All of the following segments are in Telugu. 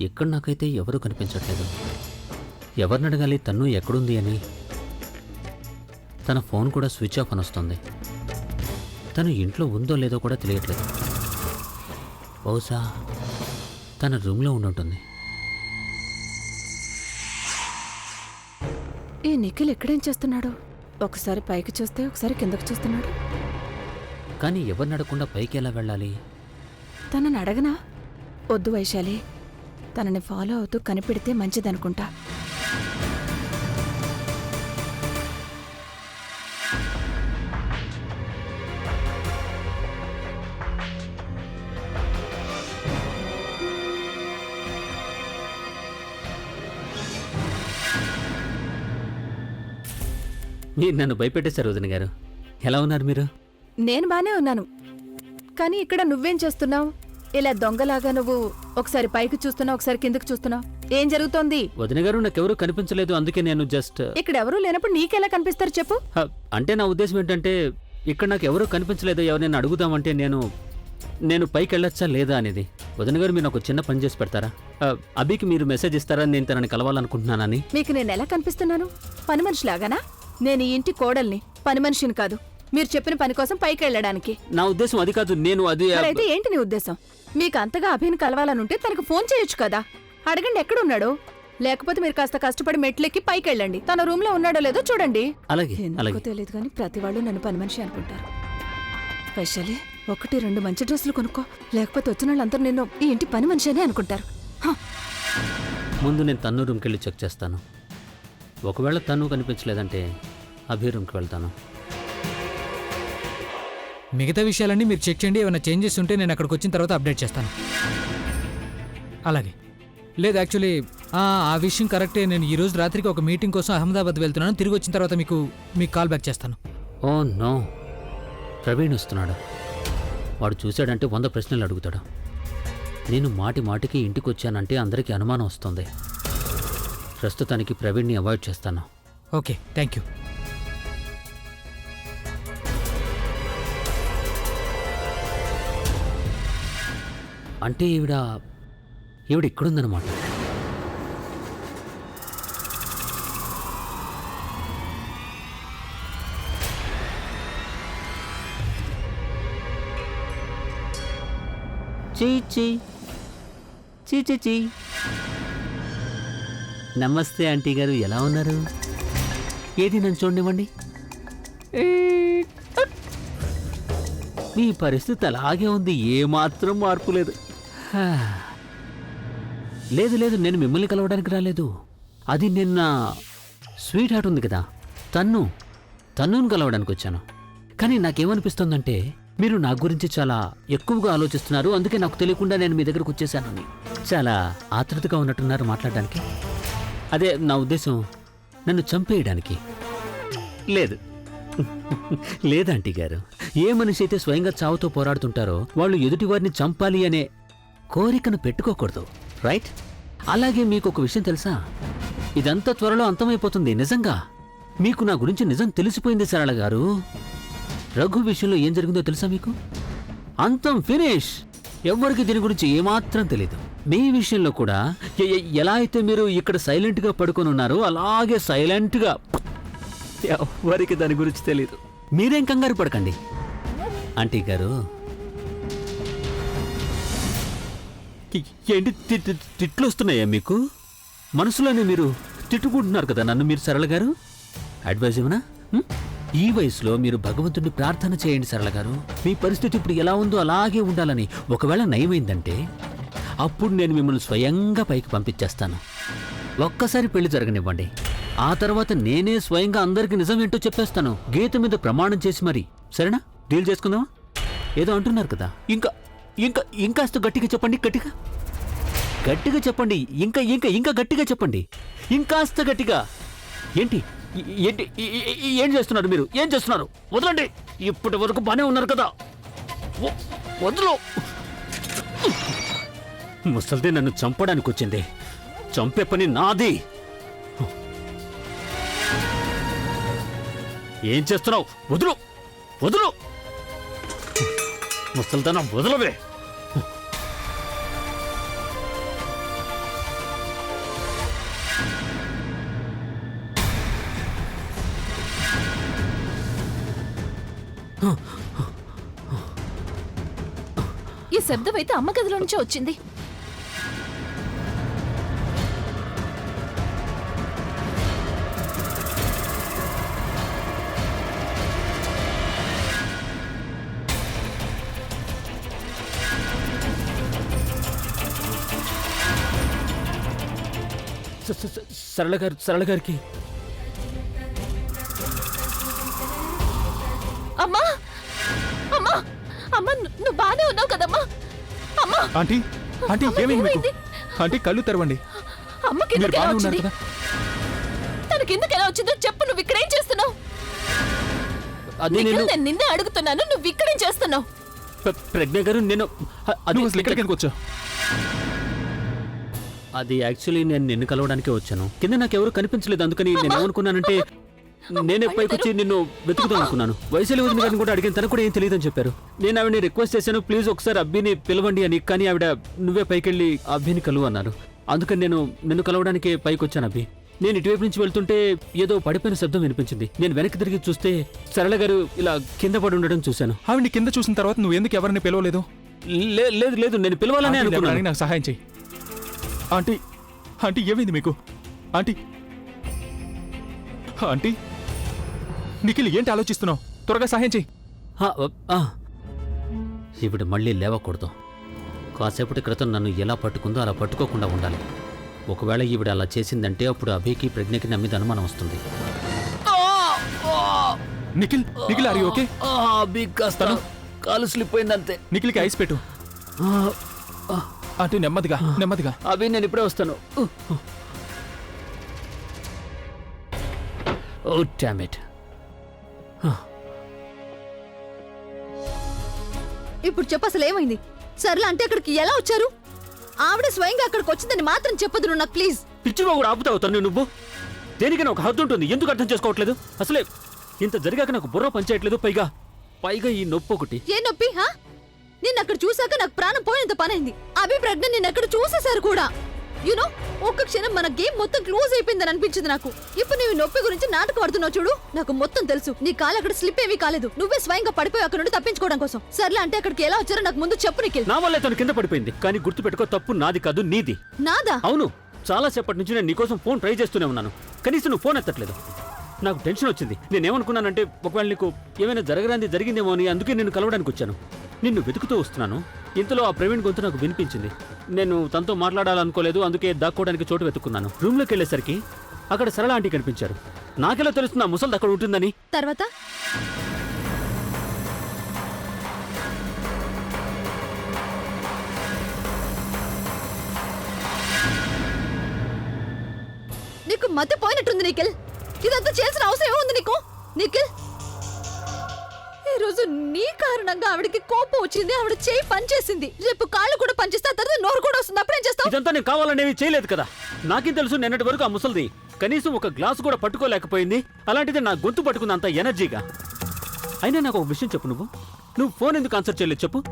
ఇక్కడ నాకైతే ఎవరూ కనిపించట్లేదు. ఎవరిని అడగాలి తను ఎక్కడుంది అని? తన ఫోన్ కూడా స్విచ్ ఆఫ్ అని వస్తుంది. తను ఇంట్లో ఉందో లేదో కూడా తెలియట్లేదు. బహుశా తన రూమ్లో ఉండుంటుంది. ఈ నిఖిల్ ఎక్కడేం చేస్తున్నాడు? ఒకసారి పైకి చూస్తే ఒకసారి కిందకు చూస్తున్నాడు. కానీ ఎవరిని అడగకుండా పైకి ఎలా వెళ్ళాలి? తనని అడగనా? వద్దు వైశాలి, తనని ఫాలో అవుతూ కనిపెడితే మంచిదనుకుంటా. మీరు నన్ను భయపెట్టేశారు వదిన గారు. ఎలా ఉన్నారు మీరు? నేను బానే ఉన్నాను, కానీ ఇక్కడ నువ్వేం చేస్తున్నావు? ఇలా దొంగలాగా నువ్వు ఒకసారి పైకి చూస్తున్నావు, ఒకసారి కిందకు చూస్తున్నావు. ఏం జరుగుతోంది? వదిన గారు నాకెవరూ కనిపించలేదు, అందుకే నేను జస్ట్... ఇక్కడ ఎవరూ లేనప్పుడు నీకెలా కనిపిస్తారు చెప్పు? అంటే నా ఉద్దేశం ఏంటంటే ఇక్కడ నాకు ఎవరూ కనిపించలేదు, ఎవరైనా అడుగుదామంటే నేను పైకి వెళ్ళొచ్చా లేదా అనేది. వదిన గారు మీరు నాకు చిన్న పని చేసి పెడతారా? అభికి మీరు మెసేజ్ ఇస్తారా నేను తనని కలవాలనుకుంటున్నానని? మీకు నేను ఎలా కనిపిస్తున్నాను? పని మనిషిలాగానా? నేను ఈ ఇంటి కోడల్ని, పని మనిషిని కాదు. మీరు చెప్పిన పని కోసం పైకి వెళ్ళడానికి. నా ఉద్దేశం అది కాదు. నేను అది... అయితే ఏంటి నీ ఉద్దేశం? మీకు అంతగా అభిని కలవాలనుంటే తనకు ఫోన్ చేయొచ్చు కదా. అడగండి ఎక్కడున్నాడో. లేకపోతే మీరు కాస్త కష్టపడి మెట్లెక్కి పైకి వెళ్ళండి. తన రూమ్ లో ఉన్నాడో లేదో చూడండి. అలాగే ఎందుకో తెలియదు కానీ ప్రతి వాళ్ళు నన్ను పని మనిషి అనుకుంటారు. వైశాలి, 1-2 మంచి డ్రెస్సులు కొనుక్కో, లేకపోతే వచ్చిన వాళ్ళందరూ నిన్ను ఈ ఇంటి పని మనిషి అని అనుకుంటారు. ముందు నేను తన్ను రూమ్కి వెళ్ళి చెక్ చేస్తాను. ఒకవేళ తను కనిపించలేదంటే అభి రూమ్కి వెళ్తాను. మిగతా విషయాలన్నీ మీరు చెక్ చేయండి. ఏమైనా చేంజెస్ ఉంటే నేను అక్కడికి వచ్చిన తర్వాత అప్డేట్ చేస్తాను. అలాగే. లేదు, యాక్చువల్లీ ఆ విషయం కరెక్టే. నేను ఈరోజు రాత్రికి ఒక మీటింగ్ కోసం అహ్మదాబాద్ వెళ్తున్నాను. తిరిగి వచ్చిన తర్వాత మీకు కాల్ బ్యాక్ చేస్తాను. ఓ నో, ప్రవీణ్ వస్తున్నాడు. వాడు చూశాడంటే 100 ప్రశ్నలు అడుగుతాడు. నేను మాటికి ఇంటికి వచ్చానంటే అందరికీ అనుమానం వస్తుంది. ప్రస్తుతానికి ప్రవీణ్ని అవాయిడ్ చేస్తాను. Okay, thank you. అంటే ఈవిడ ఇక్కడుందన్నమాట. చీ. నమస్తే ఆంటీ గారు, ఎలా ఉన్నారు? ఏది నన్ను చూడనివ్వండి. మీ పరిస్థితి అలాగే ఉంది, ఏమాత్రం మార్పు లేదు. లేదు, నేను మిమ్మల్ని కలవడానికి రాలేదు. అది నిన్న స్వీట్ హార్ట్ ఉంది కదా, తన్నును కలవడానికి వచ్చాను. కానీ నాకేమనిపిస్తుందంటే మీరు నా గురించి చాలా ఎక్కువగా ఆలోచిస్తున్నారు. అందుకే నాకు తెలియకుండా నేను మీ దగ్గరకు వచ్చేసానని. చాలా ఆతృతగా ఉన్నట్టున్నారు మాట్లాడడానికి. అదే నా ఉద్దేశం, నన్ను చంపేయడానికి. లేదాంటీ గారు, ఏ మనిషి అయితే స్వయంగా చావుతో పోరాడుతుంటారో వాళ్ళు ఎదుటివారిని చంపాలి అనే కోరికను పెట్టుకోకూడదు, రైట్? అలాగే మీకు ఒక విషయం తెలుసా? ఇదంతా త్వరలో అంతమైపోతుంది. నిజంగా మీకు నా గురించి నిజం తెలిసిపోయింది సరళ గారు. రఘు విషయంలో ఏం జరిగిందో తెలుసా మీకు? అంతం ఫినిష్. ఎవ్వరికి దీని గురించి ఏమాత్రం తెలీదు. మీ విషయంలో కూడా ఎలా అయితే మీరు ఇక్కడ సైలెంట్గా పడుకొని ఉన్నారో అలాగే సైలెంట్గా ఎవ్వరికి దాని గురించి తెలీదు. మీరేం కంగారు పడకండి ఆంటీ గారు. ఏంటి తిట్లు వస్తున్నాయా మీకు? మనసులోనే మీరు తిట్టుకుంటున్నారు కదా నన్ను. మీరు సరళ గారు, అడ్వైజ్ ఇవ్వనా? ఈ వయసులో మీరు భగవంతుడిని ప్రార్థన చేయండి సరళ గారు. మీ పరిస్థితి ఇప్పుడు ఎలా ఉందో అలాగే ఉండాలని. ఒకవేళ నయమైందంటే అప్పుడు నేను మిమ్మల్ని స్వయంగా పైకి పంపించేస్తాను. ఒక్కసారి పెళ్లి జరగనివ్వండి, ఆ తర్వాత నేనే స్వయంగా అందరికీ నిజం ఏంటో చెప్పేస్తాను. గీత మీద ప్రమాణం చేసి మరి. సరేనా? డీల్ చేసుకుందామా? ఏదో అంటున్నారు కదా, ఇంకాస్త గట్టిగా చెప్పండి. గట్టిగా చెప్పండి. ఇంకా గట్టిగా చెప్పండి. ఇంకాస్త గట్టిగా. ఏంటి ఏం చేస్తున్నారు మీరు? ఏం చేస్తున్నారు? వదలండి. ఇప్పటి వరకు బానే ఉన్నారు కదా, వదలు. ముసల్ది నన్ను చంపడానికి వచ్చింది. చంపే పని నాది. ఏం చేస్తున్నావు? వదులు. ముసల్దానా, వదలవే. ఈ శబ్దం అయితే అమ్మ గదిలో నుంచే వచ్చింది. సరళ గారికి అమ్మా అమ్మా అమ్మా నువ్వు బానే ఉన్నావు కదమ్మా? అమ్మా ఆంటీ ఆంటీ అమ్మ, ఏమైంది మీకు? ఏమైంది? ఆంటీ కళ్ళు తెరవండి. అమ్మ మీరు కిందకి ఎలా బాగానే ఉన్నారు వచ్చింది? కదా? తన కిందకి ఎలా వచ్చిందో చెప్పు. నువ్వు ఇక్కడేం చేస్తున్నావు? అది నిఖిల్, నేను నేను నిన్నే అడుగుతున్నాను. నువ్వు ఇక్కడేం చేస్తున్నావు? ప్రజ్ఞ గారు నేను అది నువ్వు అసలు ఇక్కడికి ఎందుకు వచ్చావు? అది యాక్చువల్లీ నేను నిన్ను కలవడానికే వచ్చాను. కింద నాకెవరు కనిపించలేదు, అందుకని నేను ఏమనుకున్నానంటే నేనే పైకొచ్చి నిన్ను వెతుకుదాం అనుకున్నాను. వైశాలి వదిన గారిని కూడా అడిగిన తనకు కూడా ఏం తెలియదని చెప్పారు. నేను ఆవిడని రిక్వెస్ట్ చేశాను, ప్లీజ్ ఒకసారి అబ్బిని పిలవండి అని. కానీ ఆవిడ నువ్వే పైకెళ్ళి అబ్బిని కలువు అన్నారు. అందుకని నేను నిన్ను కలవడానికి పైకి వచ్చాను. అబ్బి, నేను ఇటువైపు నుంచి వెళ్తుంటే ఏదో పడిపోయిన శబ్దం వినిపించింది. నేను వెనక్కి తిరిగి చూస్తే సరళ గారు ఇలా కింద పడి ఉండడం చూశాను. ఆవిడ్ని కింద చూసిన తర్వాత నువ్వు ఎందుకు ఎవరిని పిలవలేదు? లేదు లేదు, నేను పిలవాలని ఆంటీ, అనుకున్నాను. ఎవరైనా నాకు సహాయం చెయ్యి. ఆంటీ ఆంటీ ఏమైంది మీకు? ఆంటీ ఆంటీ నిఖిల్ ఏంటి ఆలోచిస్తున్నావు? త్వరగా సహాయం చెయ్యి. ఈవిడ మళ్ళీ లేవకూడదు. కాసేపటి క్రితం నన్ను ఎలా పట్టుకుందో అలా పట్టుకోకుండా ఉండాలి. ఒకవేళ ఈవిడ అలా చేసిందంటే అప్పుడు అభికి ప్రజ్ఞకి నా మీద అనుమానం వస్తుంది. Nikhil Nikhil are you okay? Abhi కాస్త కాలు స్లిప్ అయిందంతే. నిఖిల్కి ఐస్ పెట్టు. ఆంటీ నెమ్మదిగా నెమ్మదిగా. అభి నేను ఇప్పుడే వస్తాను. Oh damn it. ఇప్పుడు చెప్పు, అసలు ఏమైంది? సర్లే అంటే అక్కడికి ఎలా వచ్చారు? ఆవిడ స్వయంగా అక్కడికి వచ్చిందని మాత్రం చెప్పదు నువ్వు నాకు, ప్లీజ్. పిచ్చిగా కూడా ఆపుతావు తను. నువ్వు దేనికైనా ఒక హద్దు ఉంటుంది, ఎందుకు అర్థం చేసుకోవట్లేదు? అసలే ఇంత జరిగాక నాకు బుర్ర పనిచేయట్లేదు. పైగా ఈ నొప్పి ఒకటి. ఏ నొప్పి? నిన్ను అక్కడ చూసాక నాకు ప్రాణం పోయినంత పనైంది. అభిప్రజ్ఞ నిన్ను అక్కడ చూసేశారు కూడా. యునో, ఒక్క క్షణం మన గేమ్ మొత్తం క్లోజ్ అయిపోయిందని అనిపించింది నాకు. ఇప్పుడు నీవు నొప్పి గురించి నాటకం ఆడుతున్నావు చూడు. నాకు మొత్తం తెలుసు. నీ కాలు అక్కడ స్లిప్ ఏమీ కాలేదు. నువ్వే స్వయంగా పడిపోయి అక్కడ నుండి తప్పించుకోవడం కోసం. సర్లే అంటే అక్కడికి ఎలా వచ్చారో నాకు ముందు చెప్పు నిఖిల్. నా వల్లే తను కింద పడిపోయింది. కానీ గుర్తు పెట్టుకో, తప్పు నాది కాదు, నీది. నాదా? అవును, చాలా సేపటి నుంచి నేను నీకోసం ఫోన్ ట్రై చేస్తూనే ఉన్నాను. కనీసం నువ్వు ఫోన్ ఎత్తట్లేదు. నాకు టెన్షన్ వచ్చింది. నేనేమనుకున్నానంటే ఒకవేళ నీకు ఏమైనా జరగరాంది జరిగిందేమో అని, అందుకే నిన్ను కలవడానికి వచ్చాను. నిన్ను వెతుకుతూ వస్తున్నాను. ఇంతలో ఆ ప్రవీణ్ గొంతు నాకు వినిపించింది. నేను తనతో మాట్లాడాలనుకోలేదు, అందుకే దాక్కోవడానికి చోటు వెతుక్కున్నాను. రూమ్లోకి వెళ్ళేసరికి అక్కడ సరళ ఆంటీ కనిపించారు. నాకెలా తెలుస్తుంది ఆ ముసల్ది అక్కడ ఉంటుందని? తర్వాత నీకు మధ్య పోయినట్టుంది నిఖిల్. ఇదంతా చేయాల్సిన అవసరం ఏముంది నీకు? నిఖిల్, ఈ రోజు నీ కారణంగా ఆవిడకి కోపం వచ్చింది. ఆవిడ చేయి పనిచేసింది. రేపు కాళ్ళు కూడా పనిచేస్తే, తర్వాత నోరు కూడా వస్తుంది. అప్పుడేం చేస్తావు? ఇదంతా నేను కావాలనేవి చేయలేదు కదా. నాకేం తెలుసు నిన్నటి వరకు ఆ ముసల్ది కనీసం ఒక గ్లాసు కూడా పట్టుకోలేకపోయింది. అలాంటిది నా గొంతు పట్టుకుంది అంత ఎనర్జీగా. అయినా నాకు ఒక విషయం చెప్పు, నువ్వు ఫోన్ ఎందుకు ఆన్సర్ చేయలేదు చెప్పు?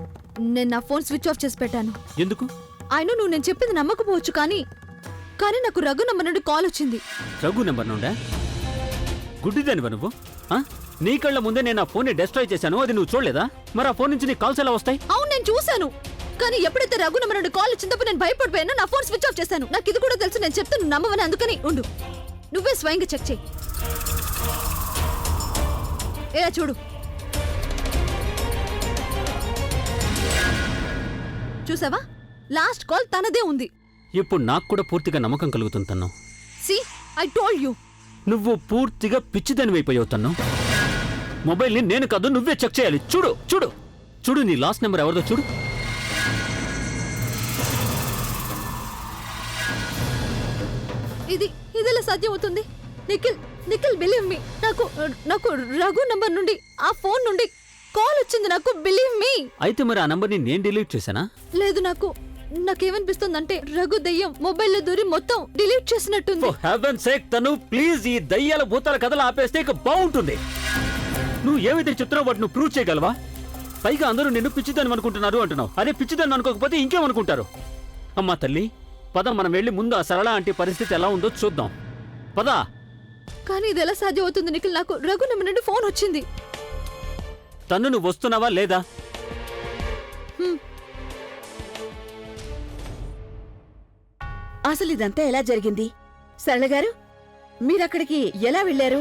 నేను నా ఫోన్ స్విచ్ ఆఫ్ చేసి పెట్టాను. ఎందుకు? అయినా నువ్వు నేను చెప్పింది నమ్మకపోవచ్చు, కానీ నాకు రఘు నంబర్ నుండి కాల్ వచ్చింది. రఘు నెంబర్ నుండా? గుడ్డిదానివా నువ్వు? నీ కళ్ళ ముందే నేను ఆ ఫోన్ని డిస్ట్రాయ్ చేశాను, అది నువ్వు చూడలేదా? మరి ఆ ఫోన్ నుంచి నీ కాల్స్ ఎలా వస్తాయి? అవును, నేను చూశాను. కానీ ఎప్పుడైతే రఘు నంబర్ నుండి కాల్ వచ్చిందప్పుడు నేను భయపడిపోయాను. నా ఫోన్ స్విచ్ ఆఫ్ చేశాను. నాకు ఇది కూడా తెలుసు. నేను చెప్తే నువ్వు నమ్మవని, అందుకని ఉండు. నువ్వే స్వయంగా చెక్ చేయి. ఇలా చూడు. చూసావా? లాస్ట్ కాల్ తనదే ఉంది. ఇప్పుడు నాకు కూడా పూర్తిగా నమ్మకం కలుగుతుంది తను. See, I told you. నువ్వు పూర్తిగా పిచ్చిదానివైపోయావు తను. మొబైల్ని నేను కాదు నువ్వే చెక్ చేయాలి. చూడు చూడు చూడు, నీ లాస్ట్ నెంబర్ ఎవరిదో చూడు. ఇదిలా సాధ్యం అవుతుంది? నిఖిల్ బిలీవ్ మీ, నాకు రఘు నంబర్ నుండి, ఆ ఫోన్ నుండి కాల్ వచ్చింది. నాకు బిలీవ్ మీ. అయితే మరి ఆ నంబర్ని నేను డిలీట్ చేశానా? లేదు, నాకేమనిపిస్తుందంటే రఘు దయ్యం మొబైల్లో దూరి మొత్తం డిలీట్ చేసినట్టుంది. For heaven's sake, తను ప్లీజ్ ఈ దయ్యాల భూతాల కథలు ఆపేస్తే ఇక బాగుంటుంది. నువ్వు ఏమైతే చెప్తున్నావు వాటిని ప్రూవ్ చేయగలవా? పైగా అందరూ నిన్ను పిచ్చిదాన్ని అనుకుంటున్నారు అంటున్నావు. అదే పిచ్చిదాన్ని అనుకోకపోతే ఇంకేమనుకుంటారు? అమ్మా తల్లి, పద మనం వెళ్ళి ముందు ఆ సరళ ఆంటీ పరిస్థితి ఎలా ఉందో చూద్దాం. పదా. కానీ ఇది ఎలా సాధ్యం అవుతుంది నిఖిల్? నాకు రఘు నంబర్ నుండి ఫోన్ వచ్చింది. తను నువ్వు వస్తున్నావా లేదా? అసలు ఇదంతా ఎలా జరిగింది? సరళ గారు, మీరక్కడికి ఎలా వెళ్ళారు?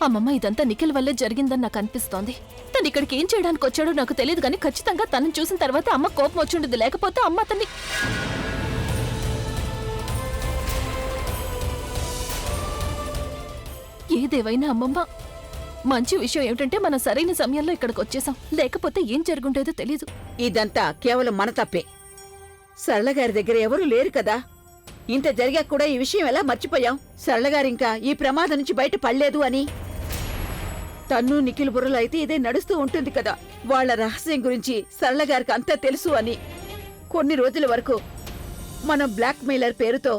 అమ్మమ్మ, ఇదంతా నిఖిల్ వల్లే జరిగిందని నాకు అనిపిస్తోంది. తను ఇక్కడికి ఏం చేయడానికి వచ్చాడో నాకు తెలియదు, కానీ ఖచ్చితంగా తనని చూసిన తర్వాత అమ్మ కోపం వచ్చిండదు. లేకపోతే అమ్మ అతన్ని... ఏదేవైనా అమ్మమ్మ, మంచి విషయం ఏమిటంటే మనం సరైన సమయంలో ఇక్కడికి వచ్చేసాం. లేకపోతే ఏం జరుగుండేదో తెలీదు. ఇదంతా కేవలం మన తప్పే. సరళ గారి దగ్గర ఎవరూ లేరు కదా. ఇంత జరిగాక కూడా ఈ విషయం ఎలా మర్చిపోయాం? సరళ గారింకా ఈ ప్రమాదం నుంచి బయట పడలేదు అని. తన్ను నిఖిల్ బుర్రలో అయితే ఇదే నడుస్తూ ఉంటుంది కదా. వాళ్ళ రహస్యం గురించి సరళ గారికి అంతా తెలుసు అని. కొన్ని రోజుల వరకు మనం బ్లాక్ మెయిలర్ పేరుతో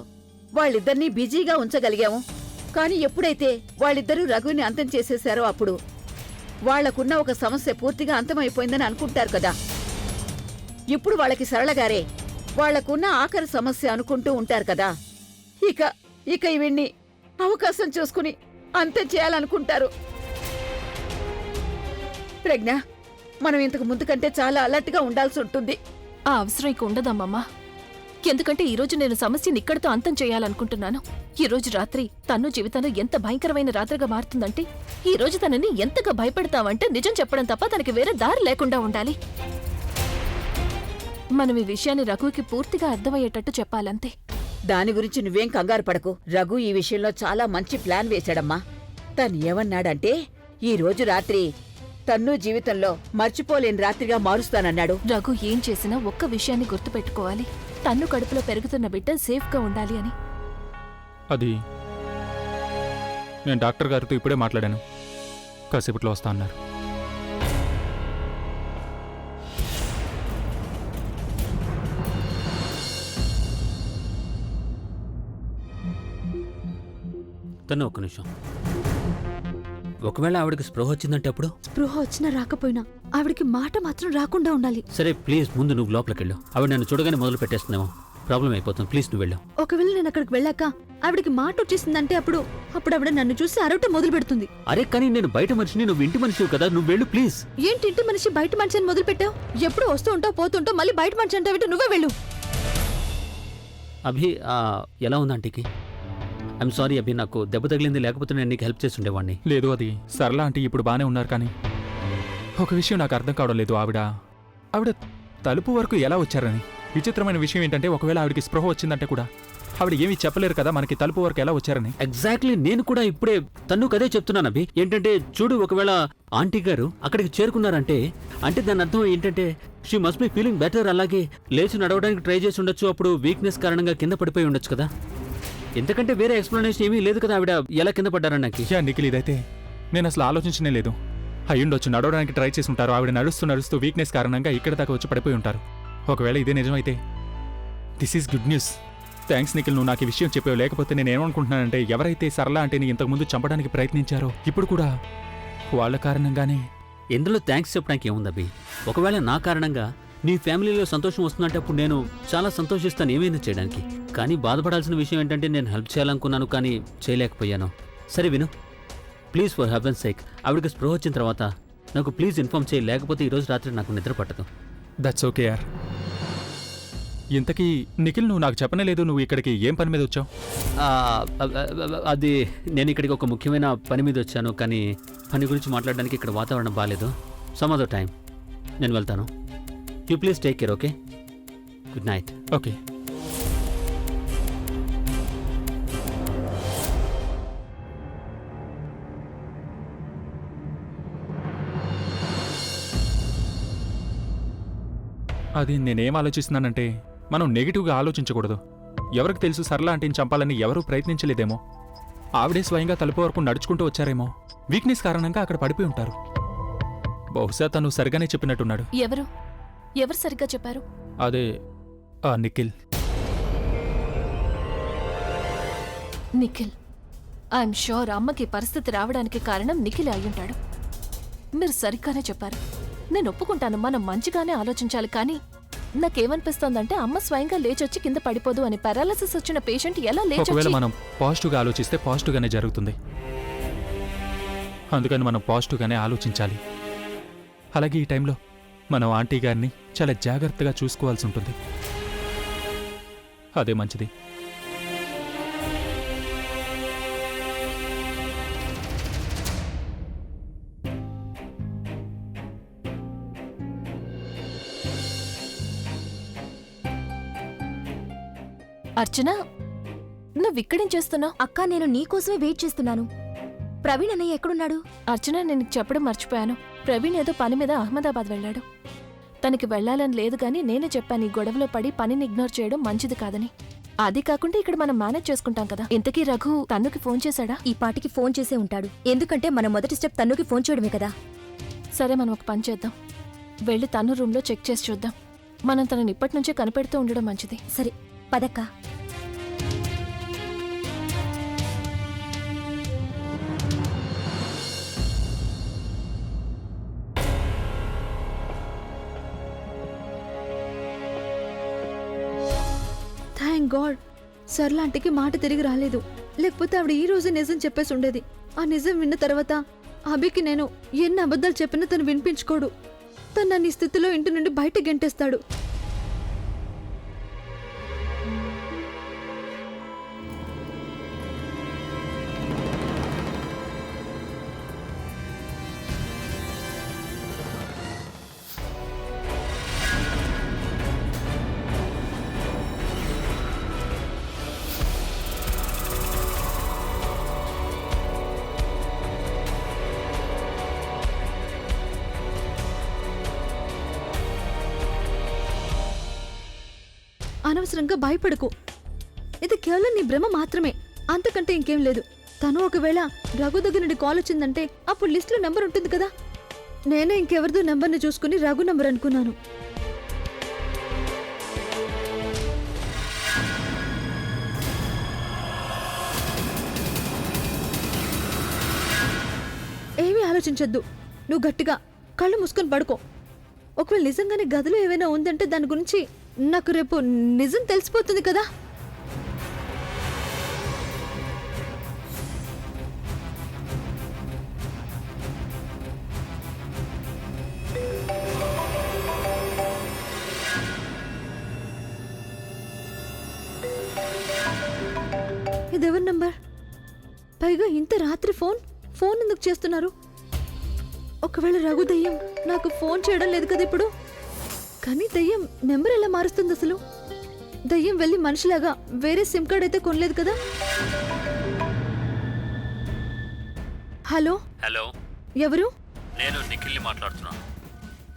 వాళ్ళిద్దరినీ బిజీగా ఉంచగలిగాము. కానీ ఎప్పుడైతే వాళ్ళిద్దరూ రఘుని అంతం చేసేశారో అప్పుడు వాళ్లకున్న ఒక సమస్య పూర్తిగా అంతమైపోయిందని అనుకుంటారు కదా. ఇప్పుడు వాళ్ళకి సరళ గారే వాళ్లకున్న ఆఖరి సమస్య అనుకుంటూ ఉంటారు కదా. ఇక ఇవన్నీ అవకాశం చూసుకుని అంతం చేయాలనుకుంటారు. ప్రజ్ఞ, మనం ఇంతకు ముందు కంటే చాలా అలర్ట్గా ఉండాల్సి ఉంటుంది. ఆ అవసరం ఇక ఉండదమ్మమ్మ. ఎందుకంటే ఈరోజు నేను సమస్యని ఇక్కడితో అంతం చేయాలనుకుంటున్నాను. ఈ రోజు రాత్రి తను జీవితంలో ఎంత భయంకరమైన రాత్రిగా మారుతుందంటే, ఈ రోజు తనని ఎంతగా భయపెడతావంటే నిజం చెప్పడం తప్ప తనకి వేరే దారి లేకుండా ఉండాలి. మనం ఈ విషయాన్ని రఘుకి పూర్తిగా అర్థమయ్యేటట్టు చెప్పాలంతే. దాని గురించి నువ్వేం కంగారు పడకు. రఘు ఈ విషయంలో చాలా మంచి ప్లాన్ వేశాడమ్మా. తను ఏమన్నాడంటే, ఈ రోజు రాత్రి తన్ను జీవితంలో మర్చిపోలేని రాత్రిగా మారుస్తానన్నాడు. రఘు ఏం చేసినా ఒక్క విషయాన్ని గుర్తుపెట్టుకోవాలి. తన్ను కడుపులో పెరుగుతున్న బిడ్డ సేఫ్గా ఉండాలి అని. అది నేను డాక్టర్ గారితో ఇప్పుడే మాట్లాడాను. కాసేపట్లో వస్తా అన్నారు. తను ఒక్క నిమిషం. ఒకవేళ ఆవిడకి స్పృహ వచ్చిందంటే అప్పుడు? స్పృహ వచ్చినా రాకపోయినా ఆవిడికి మాట మాత్రం రాకుండా ఉండాలి. సరే ప్లీజ్, ముందు నువ్వు లోపలికి వెళ్ళు. ఆవిడ నన్ను చూడగానే మొదలు పెట్టేస్తున్నావు, ప్రాబ్లం అయిపోతుంది. ప్లీజ్ నువ్వు వెళ్ళు. ఒకవేళ నేను అక్కడికి వెళ్ళాక ఆవిడికి మాట వచ్చేసిందంటే అప్పుడు ఆవిడ నన్ను చూసి అరవటం మొదలు పెడుతుంది. అరే కానీ నేను బయట మనిషిని, నువ్వు ఇంటి మనిషివి కదా, నువ్వు వెళ్ళు ప్లీజ్. ఏంటి ఇంటి మనిషి బయట మనిషి అని మొదలు పెట్టావు? ఎప్పుడు వస్తూ ఉంటావు పోతుంటావు, మళ్ళీ బయట మనిషి అంటే నువ్వే వెళ్ళు. అభి, ఎలా ఉంది ఆంటీకి? ఐఎమ్ సారీ అభి, నాకు దెబ్బ తగిలింది, లేకపోతే నేను నీకు హెల్ప్ చేసి ఉండేవాడిని. లేదు, అది సరళ ఆంటీ ఇప్పుడు బానే ఉన్నారు. కానీ ఒక విషయం నాకు అర్థం కావడం లేదు. ఆవిడ తలుపు వరకు ఎలా వచ్చారని. విచిత్రమైన విషయం ఏంటంటే, ఒకవేళ ఆవిడకి స్పృహ వచ్చిందంటే కూడా ఆవిడ ఏమీ చెప్పలేరు కదా మనకి తలుపు వరకు ఎలా వచ్చారని. ఎగ్జాక్ట్లీ, నేను కూడా ఇప్పుడే తన్ను కదే చెప్తున్నాను అభి. ఏంటంటే చూడు, ఒకవేళ ఆంటీ గారు అక్కడికి చేరుకున్నారంటే అంటే దాని అర్థం ఏంటంటే she must be feeling better. అలాగే లేచి నడవడానికి ట్రై చేసి ఉండొచ్చు. అప్పుడు వీక్నెస్ కారణంగా కింద పడిపోయి ఉండొచ్చు కదా. ఎందుకంటే వేరే ఎక్స్ప్లెనేషన్ ఏమీ లేదు కదా ఆవిడ ఎలా కింద పడ్డారని నాకు. నిఖిల్, ఇదైతే నేను అసలు ఆలోచించనే లేదు. అయ్యుండొచ్చు, నడవడానికి ట్రై చేసి ఉంటారు. ఆవిడ నడుస్తూ వీక్నెస్ కారణంగా ఇక్కడ దాకా వచ్చి పడిపోయి ఉంటారు. ఒకవేళ ఇదే నిజమైతే this is good news. Thanks Nikhil, నువ్వు నాకు ఈ విషయం చెప్పావు. లేకపోతే నేను ఏమనుకుంటున్నానంటే, ఎవరైతే సరళ ఆంటీని ఇంతకుముందు చంపడానికి ప్రయత్నించారో ఇప్పుడు కూడా వాళ్ళ కారణంగానే. ఇందులో థ్యాంక్స్ చెప్పడానికి ఏముంది అభి? ఒకవేళ నా కారణంగా నీ ఫ్యామిలీలో సంతోషం వస్తుందంటే అప్పుడు నేను చాలా సంతోషిస్తాను ఏమైనా చేయడానికి. కానీ బాధపడాల్సిన విషయం ఏంటంటే నేను హెల్ప్ చేయాలనుకున్నాను కానీ చేయలేకపోయాను. సరే విను, ప్లీజ్ ఫర్ హెవెన్స్ సేక్ ఆవిడకి స్పృహ వచ్చిన తర్వాత నాకు ప్లీజ్ ఇన్ఫార్మ్ చేయి. లేకపోతే ఈరోజు రాత్రి నాకు నిద్ర పట్టదు. దట్స్ ఓకే యార్. ఇంతకీ నిఖిల్, నువ్వు నాకు చెప్పనే లేదు. నువ్వు ఇక్కడికి ఏం పని మీద వచ్చావు? అది నేను ఇక్కడికి ఒక ముఖ్యమైన పని మీద వచ్చాను. కానీ పని గురించి మాట్లాడడానికి ఇక్కడ వాతావరణం బాగాలేదు. సమ్ అదర్ టైం నేను వెళ్తాను. You please take care. Okay, good night. Okay. అది నేనేం ఆలోచిస్తున్నానంటే, మనం నెగిటివ్గా ఆలోచించకూడదు. ఎవరికి తెలుసు, సరళ ఆంటీని చంపాలని ఎవరూ ప్రయత్నించలేదేమో. ఆవిడే స్వయంగా తలుపు వరకు నడుచుకుంటూ వచ్చారేమో. వీక్నెస్ కారణంగా అక్కడ పడిపోయి ఉంటారు. బహుశా తను సరిగానే చెప్పినట్టున్నాడు. ఎవరు సరిగ్గా చెప్పారు? అదే నిఖిల్. నిఖిల్, ఐఎమ్ షూర్ అమ్మకి పరిస్థితి రావడానికి కారణం నిఖిల్ అయ్యుంటాడు. మీరు సరిగ్గానే చెప్పారు. నేను ఒప్పుకుంటాను, మనం మంచిగానే ఆలోచించాలి. కానీ నాకేమనిపిస్తోందంటే, అమ్మ స్వయంగా లేచొచ్చి కింద పడిపోదు అని. పారాలసిస్ వచ్చిన పేషెంట్ ఎలా ఒకవేళ లేచొచ్చి... మనం పాజిటివ్గా ఆలోచిస్తే పాజిటివ్గానే జరుగుతుంది. అందుకని మనం పాజిటివ్గానే ఆలోచించాలి. అలాగే ఈ టైంలో మనం ఆంటీ గారిని చాలా జాగ్రత్తగా చూసుకోవాల్సి ఉంటుంది. అదే మంచిది. అర్చన, నువ్విక్కడేం చేస్తున్నావు? అక్క, నేను నీకోసమే వెయిట్ చేస్తున్నాను. ప్రవీణ్ అన్నయ్య ఎక్కడున్నాడు? అర్చన, నేను నీకు చెప్పడం మర్చిపోయాను. ప్రవీణ్ ఏదో పని మీద అహ్మదాబాద్ వెళ్ళాడు. తనకి వెళ్ళాలని లేదు గాని నేనే చెప్పాను ఈ గొడవలో పడి పనిని ఇగ్నోర్ చేయడం మంచిది కాదని. అది కాకుండా ఇక్కడ మనం మేనేజ్ చేసుకుంటాం కదా. ఇంతకీ రఘు తన్నుకి ఫోన్ చేశాడా? ఈ పాటికి ఫోన్ చేసే ఉంటాడు. ఎందుకంటే మన మొదటి స్టెప్ తన్నుకి ఫోన్ చేయడమే కదా. సరే, మనం ఒక పని చేద్దాం. వెళ్ళి తన్ను రూమ్లో చెక్ చేసి చూద్దాం. మనం తనని ఇప్పటి నుంచే కనిపెడుతూ ఉండడం మంచిది. సరే పదక్క. థ్యాంక్ గాడ్ సర్లాంటికి మాట తిరిగి రాలేదు. లేకపోతే ఆవిడ ఈ రోజు నిజం చెప్పేసి ఉండేది. ఆ నిజం విన్న తర్వాత అభికి నేను ఎన్ని అబద్ధాలు చెప్పినా తను వినిపించుకోడు. తను నన్ను ఈ స్థితిలో ఇంటి నుండి బయట గెంటేస్తాడు. అనవసరంగా భయపడకు. ఇది కేవలం నీ భ్రమ మాత్రమే, అంతకంటే ఇంకేం లేదు. తను ఒకవేళ రఘు దగ్గర నుండి కాల్ వచ్చిందంటే అప్పుడు లిస్ట్లో నెంబర్ ఉంటుంది కదా. నేనే ఇంకెవరిదో నెంబర్ని చూసుకుని రఘు నెంబర్ అనుకున్నాను. ఏమీ ఆలోచించొద్దు. నువ్వు గట్టిగా కళ్ళు మూసుకొని పడుకో. ఒకవేళ నిజంగానే గదిలో ఏమైనా ఉందంటే దాని గురించి నాకు రేపు నిజం తెలిసిపోతుంది కదా. ఇదెవరి నంబర్? పైగా ఇంత రాత్రి ఫోన్ ఎందుకు చేస్తున్నారు? ఒకవేళ రఘు దయ్యం నాకు ఫోన్ చేయడం లేదు కదా ఇప్పుడు. కానీ దయ్యం నెంబర్ ఎలా మారుస్తుంది అసలు? దయ్యం వెళ్ళి మనిషిలాగా వేరే సిమ్ కార్డ్ అయితే కొనలేదు కదా. హలో హలో, ఎవరు? నేను నిఖిల్ని మాట్లాడుతున్నాను.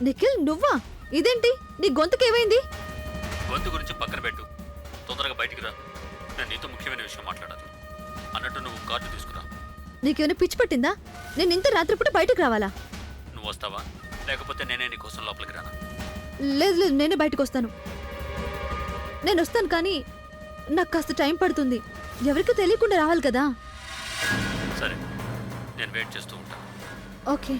నిఖిల్, నువ్వా? ఇదేంటి నీ గొంతుకు ఏమైంది? గొంతు గురించి పక్కన పెట్టు, తొందరగా బయటికి రా. నేను నీతో ముఖ్యమైన విషయం మాట్లాడాలి. అన్నట్టు నువ్వు కార్డు తీసుకురా. నీకేమైనా పిచ్చి పట్టిందా? నేను ఇంత రాత్రిపూట బయటకు రావాలా? నువ్వు వస్తావా, లేకపోతే నేనే నీ కోసం లోపలికి రానా? లేదు లేదు, నేనే బయటకు వస్తాను. నేను వస్తాను, కానీ నాకు కాస్త టైం పడుతుంది. ఎవరికి తెలియకుండా రావాలి కదా. సరే, నేను వెయిట్ చేస్తూ ఉంటాను. ఓకే.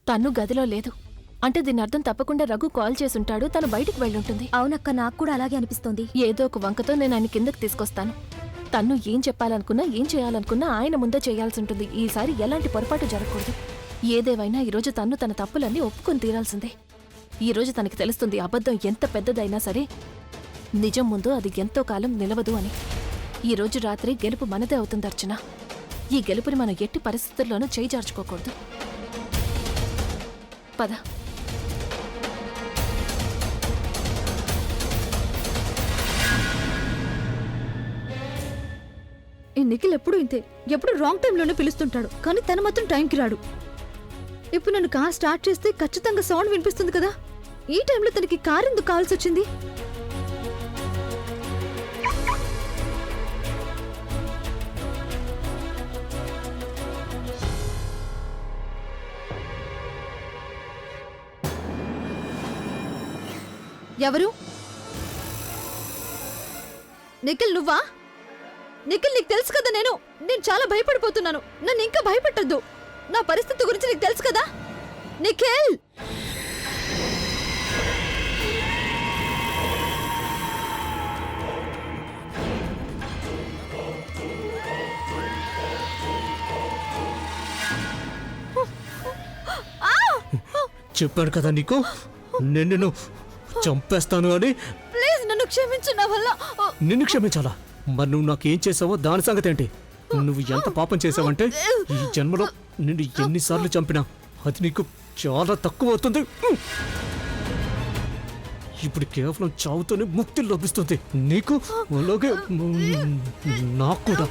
తన్ను గదిలో లేదు అంటే దీని అర్థం తప్పకుండా రఘు కాల్ చేసుంటాడు. తను బయటికి వెళ్ళుంటుంది. అవునక్క, నాకు కూడా అలాగే అనిపిస్తోంది. ఏదో ఒక వంకతో నేను ఆయన కిందకి తీసుకొస్తాను. తన్ను ఏం చెప్పాలనుకున్నా ఏం చేయాలనుకున్నా ఆయన ముందే చేయాల్సి ఉంటుంది. ఈసారి ఎలాంటి పొరపాటు జరగకూడదు. ఏదేవైనా ఈరోజు తన్ను తన తప్పులన్నీ ఒప్పుకొని తీరాల్సిందే. ఈరోజు తనకి తెలుస్తుంది అబద్ధం ఎంత పెద్దదైనా సరే నిజం ముందు అది ఎంతో కాలం నిలవదు అని. ఈరోజు రాత్రి గెలుపు మనదే అవుతుంది అర్చన. ఈ గెలుపుని మనం ఎట్టి పరిస్థితుల్లోనూ చేయిజార్చుకోకూడదు. పద. ఈ నిఖిల్ ఎప్పుడు ఇంతే, ఎప్పుడు రాంగ్ టైంలోనే పిలుస్తుంటాడు, కానీ తను మాత్రం టైంకి రాడు. ఇప్పుడు నన్ను కార్ స్టార్ట్ చేస్తే ఖచ్చితంగా సౌండ్ వినిపిస్తుంది కదా. ఈ టైంలో తనకి కార్ ఎందుకు కావాల్సి వచ్చింది? ఎవరు? నిఖిల్ నువ్వా? నిఖిల్ నీకు తెలుసు కదా నేను చాలా భయపడిపోతున్నాను. నన్ను ఇంకా భయపెట్టద్దు. నా పరిస్థితి గురించి నీకు తెలుసు కదా నిఖిల్. చెప్పాను కదా నీకు, నిన్ను చంపేస్తాను అని. ప్లీజ్ నన్ను క్షమించు. నా వల్ల నిన్ను క్షమించాలా? మరి నువ్వు నాకేం చేసావో దాని సంగతి ఏంటి? నువ్వు ఎంత పాపం చేసావంటే ఈ జన్మలో నిన్ను ఎన్నిసార్లు చంపినా అది నీకు చాలా తక్కువ అవుతుంది. ఇప్పుడు కేవలం చావుతోనే ముక్తి లభిస్తుంది నీకు, అలాగే నాకు కూడా.